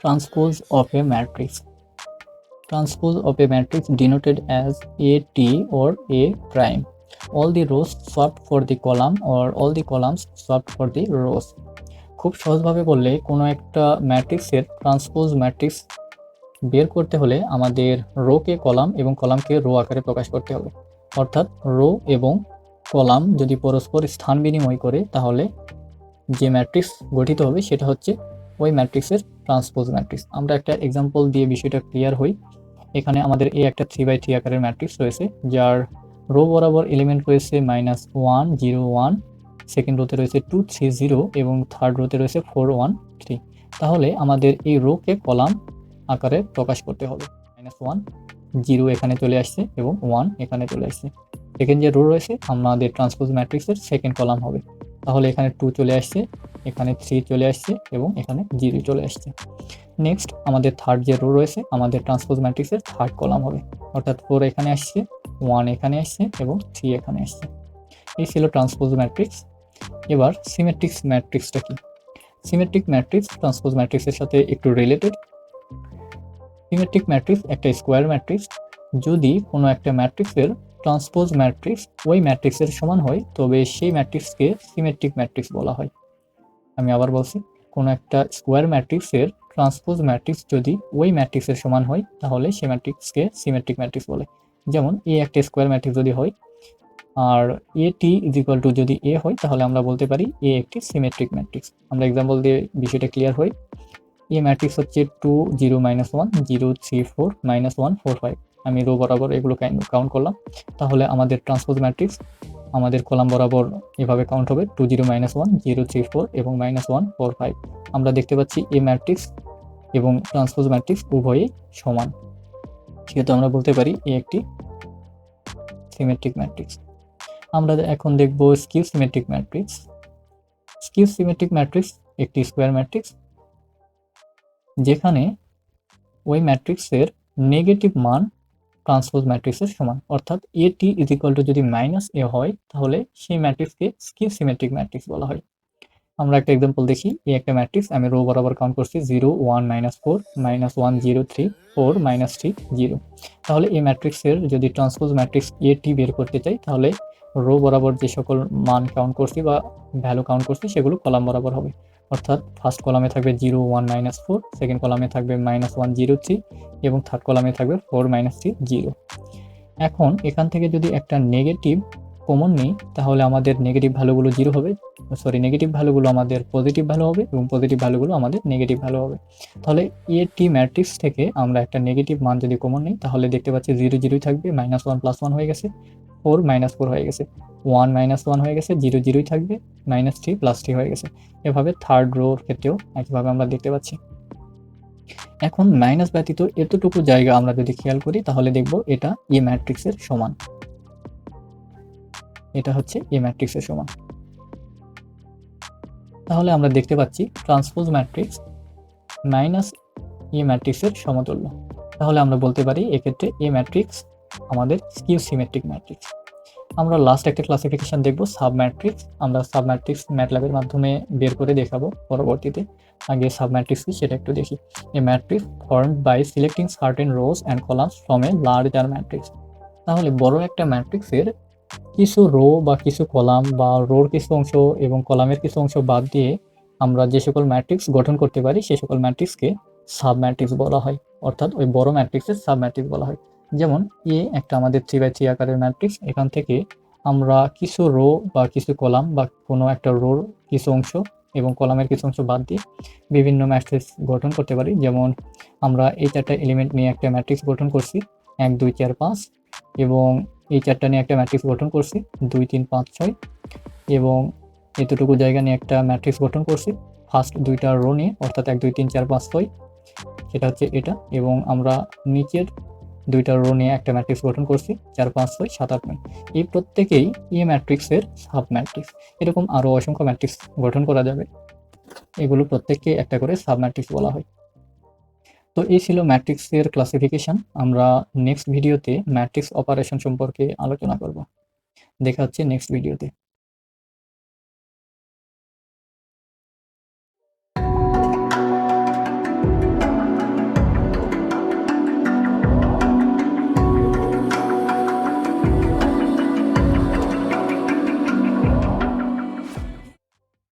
Transpose of a matrix. Transpose of a matrix denoted as A-T or A prime. All the rows swapped for the column or all the columns swapped for the rows. খুব সহজভাবে বললে কোনো একটা ম্যাট্রিক্সের transpose matrix বের করতে হলে আমাদের রোকে কলাম এবং কলামকে রো আকারে প্রকাশ করতে হবে। অর্থাৎ রো এবং কলাম যদি পরস্পর স্থান বিনিময় করে তাহলে যে ম্যাট্রিক্স গঠিত হবে সেটা হচ্ছে ওই ম্যাট্রিক্সের ট্রান্সপোজ ম্যাট্রিক্স। আমরা একটা এক্সাম্পল দিয়ে বিষয়টা ক্লিয়ার হই। এখানে আমাদের এই একটা 3/3 আকারের ম্যাট্রিক্স রয়েছে যার রো বরাবর এলিমেন্ট রয়েছে -1 0 1, সেকেন্ড রোতে রয়েছে 2 3 0 এবং থার্ড রোতে রয়েছে 4 1 3। তাহলে আমাদের এই রোকে কলাম আকারে প্রকাশ করতে হবে। -1 0 এখানে চলে আসছে এবং 1 এখানে চলে আসছে। সেকেন্ড যে রো রয়েছে আমাদের ট্রান্সপোজ ম্যাট্রিক্সের সেকেন্ড কলাম হবে। তাহলে এখানে 2 চলে আসছে, এখানে 3 চলে আসছে এবং এখানে 0 চলে আসছে। নেক্সট আমাদের থার্ড যে রো রয়েছে আমাদের ট্রান্সপোজ ম্যাট্রিক্সের থার্ড কলাম হবে। অর্থাৎ 4 এখানে আসছে, 1 এখানে আসছে এবং 3 এখানে আসছে। এই ছিল ট্রান্সপোজ ম্যাট্রিক্স। এবার সিমেট্রিক ম্যাট্রিক্সটা কি? সিমেট্রিক ম্যাট্রিক্স ট্রান্সপোজ ম্যাট্রিক্সের সাথে একটু রিলেটেড। সিমেট্রিক ম্যাট্রিক্স একটা স্কোয়ার ম্যাট্রিক্স। যদি কোনো একটা ম্যাট্রিক্সের ট্রান্সপোজ ম্যাট্রিক্স ওই ম্যাট্রিক্সের সমান হয় তবে সেই ম্যাট্রিক্সকে সিমেট্রিক ম্যাট্রিক্স বলা হয়। আমি আবার বলছি, কোনো একটা স্কোয়ার ম্যাট্রিক্সের ট্রান্সপোজ ম্যাট্রিক্স যদি ওই ম্যাট্রিক্সের সমান হয় তাহলে সেই ম্যাট্রিক্সকে সিমেট্রিক ম্যাট্রিক্স বলে। যেমন এ একটা স্কোয়ার ম্যাট্রিক্স যদি হয় আর এ-টি = যদি এ হয় তাহলে আমরা বলতে পারি এ একটি সিমেট্রিক ম্যাট্রিক্স। আমরা এক্সাম্পল দিয়ে বিষয়টা ক্লিয়ার হই। এ ম্যাট্রিক্স হচ্ছে 2 0 -1 0 3 4 -1 4 5। আমি রো বরাবর এগুলো কাউন্ট করলাম। তাহলে আমাদের ট্রান্সপোজ ম্যাট্রিক্স আমাদের কলাম বরাবর এভাবে কাউন্ট হবে 2 0 -1 0 3 4 এবং -1 4 5। আমরা দেখতে পাচ্ছি এ ম্যাট্রিক্স এবং ট্রান্সপোজ ম্যাট্রিক্স উভয়ই সমান, সেহেতু আমরা বলতে পারি এ একটি সিমেট্রিক ম্যাট্রিক্স। আমরা এখন দেখব skew symmetric matrix. Skew symmetric matrix একটি স্কোয়ার ম্যাট্রিক্স যেখানে ওই ম্যাট্রিক্সের নেগেটিভ মান ট্রান্সপোজ ম্যাট্রিক্সের সমান। অর্থাৎ এ-টি = যদি -a হয় তাহলে সেই ম্যাট্রিক্সকে স্কিউ সিমেট্রিক ম্যাট্রিক্স বলা হয়। আমরা একটা এক্সাম্পল দেখি। এই একটা ম্যাট্রিক্স আমি রো বরাবর কাউন্ট করছি 0 1 -4 -1 0 3 4 -3 0। তাহলে এই ম্যাট্রিক্সের যদি ট্রান্সপোজ ম্যাট্রিক্স এ-টি বের করতে চাই তাহলে রো বরাবর যে সকল মান কাউন্ট করছি বা ভ্যালু কাউন্ট করছি সেগুলো কলাম বরাবর হবে। অর্থাৎ ফার্স্ট কলামে থাকবে 0 1 -4, সেকেন্ড কলামে থাকবে -1 0 3 এবং থার্ড কলামে থাকবে 4 -3 0। এখন এখান থেকে যদি একটা নেগেটিভ কমন নিই তাহলে আমাদের নেগেটিভ ভ্যালুগুলো জিরো হবে, নেগেটিভ ভ্যালুগুলো আমাদের পজিটিভ ভ্যালু হবে এবং পজিটিভ ভ্যালুগুলো আমাদের নেগেটিভ ভ্যালু হবে। তাহলে এ-টি ম্যাট্রিক্স থেকে আমরা একটা নেগেটিভ মান যদি কমন নিই তাহলে দেখতে পাচ্ছি 0 0 থাকবে, -1 +1 হয়ে গেছে, 4 -4 হয়ে গেছে, 1 -1 হয়ে গেছে, 0 0 থাকবে, -3 +3 হয়ে গেছে। এভাবে থার্ড রোর ক্ষেত্রেও একইভাবে আমরা দেখতে পাচ্ছি। এখন মাইনাস ব্যতীত এতটুকু জায়গা আমরা যদি খেয়াল করি তাহলে দেখব এটা এ ম্যাট্রিক্সের সমান। এটা হচ্ছে এ ম্যাট্রিক্সের সমান। তাহলে আমরা দেখতে পাচ্ছি ট্রান্সপোজ ম্যাট্রিক্স মাইনাস এ ম্যাট্রিক্সের সমতুল্য। তাহলে আমরা বলতে পারি এক্ষেত্রে এ ম্যাট্রিক্স আমাদের স্কিউ সিমেট্রিক ম্যাট্রিক্স। আমরা লাস্ট একটা ক্লাসিফিকেশন দেখব সাব ম্যাট্রিক্স। আমরা সাব ম্যাট্রিক্স ম্যাটল্যাবের মাধ্যমে বের করে দেখাবো পরবর্তীতে। আগে সাব ম্যাট্রিক্স কি সেটা একটু দেখি। A matrix formed by selecting certain rows and columns from a larger matrix. তাহলে বড় একটা ম্যাট্রিক্সের কিছু রো বা কিছু কলাম বা রোর কিছু অংশ এবং কলামের কিছু অংশ বাদ দিয়ে আমরা যে সকল ম্যাট্রিক্স গঠন করতে পারি সে সকল ম্যাট্রিক্সকে সাব ম্যাট্রিক্স বলা হয়। অর্থাৎ ওই বড় ম্যাট্রিক্সের সাব ম্যাট্রিক্স বলা হয়। যেমন এ একটা আমাদের 3/3 আকারের ম্যাট্রিক্স। এখান থেকে আমরা কিছু রো বা কিছু কলাম বা কোনো একটা রোর কিছু অংশ এবং কলামের কিছু অংশ বাদ দিয়ে বিভিন্ন ম্যাট্রিক্স গঠন করতে পারি। যেমন আমরা এই 4টা এলিমেন্ট নিয়ে একটা ম্যাট্রিক্স গঠন করছি 1 2 4 5 এবং এই 4টা নিয়ে একটা ম্যাট্রিক্স গঠন করছি 2 3 5 6 এবং এতটুকু জায়গা নিয়ে একটা ম্যাট্রিক্স গঠন করছি ফার্স্ট 2টা রো নিয়ে, অর্থাৎ 1 2 3 4 5 6, সেটা হচ্ছে এটা। এবং আমরা নিচের 2টা রো নিয়ে একটা ম্যাট্রিক্স গঠন করছি 4 5 6 7 8 9। এই প্রত্যেকেই এ ম্যাট্রিক্সের সাব ম্যাট্রিক্স। এরকম আরও অসংখ্য ম্যাট্রিক্স গঠন করা যাবে, এগুলো প্রত্যেককে একটা করে সাব ম্যাট্রিক্স বলা হয়। তো এই ছিল ম্যাট্রিক্সের ক্লাসিফিকেশন। আমরা নেক্সট ভিডিওতে ম্যাট্রিক্স অপারেশন সম্পর্কে আলোচনা করব। দেখা হচ্ছে নেক্সট ভিডিওতে।